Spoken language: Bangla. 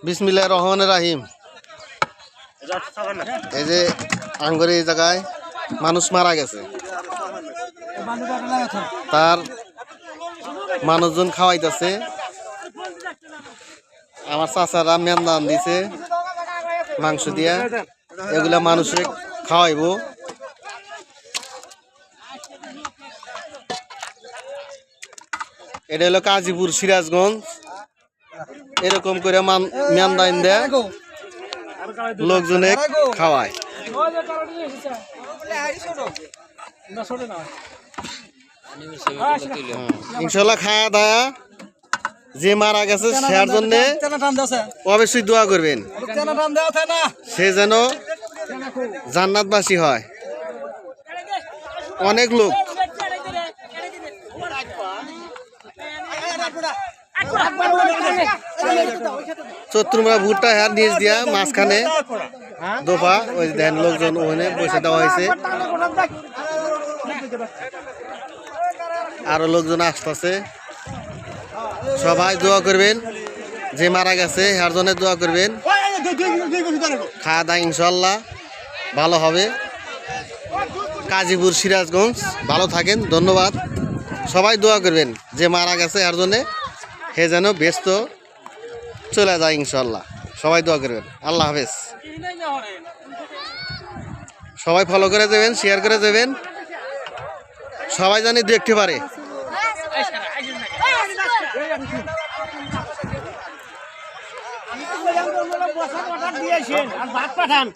বিসমিল্লাহির রহমানির রহিম। এই যে আঙ্গুরে এই জায়গায় মানুষ মারা গেছে, তার মানুষজন খাওয়াইতেছে। আমার চাচারা মেনদান দিছে মাংস দিয়া, এগুলা মানুষে খাওয়াইবো। এটা হলো কাজীপুর সিরাজগঞ্জ। এরকম করে মেনদান দেয়, লোকজনে খাওয়ায়। ইনশাল্লাহ খাওয়া দাওয়া যে মারা গেছে সেটার জন্য অবশ্যই দোয়া করবেন, সে যেন জান্নাতবাসী হয়। অনেক লোক চতুর্মা ভুট্টা হ্যাঁ নিচ দিয়া মাঝখানে দোফা ওই দেন লোকজন ওখানে বসে দেওয়া হয়েছে। আরো লোকজন আসতেছে, সবাই দোয়া করবেন, যে মারা গেছে এর জন্য দোয়া করবেন। খাওয়া দাওয়া ইনশাল্লাহ ভালো হবে। কাজীপুর সিরাজগঞ্জ, ভালো থাকেন, ধন্যবাদ। সবাই দোয়া করবেন যে মারা গেছে এর জন্য হে যেন ব্যস্ত চলে যায় ইনশাল্লাহ। সবাই দোয়া করবেন। আল্লাহ হাফেজ। সবাই ফলো করে দেবেন, শেয়ার করে দেবেন, সবাই জানি দেখতে পারে। ভাত পাঠান।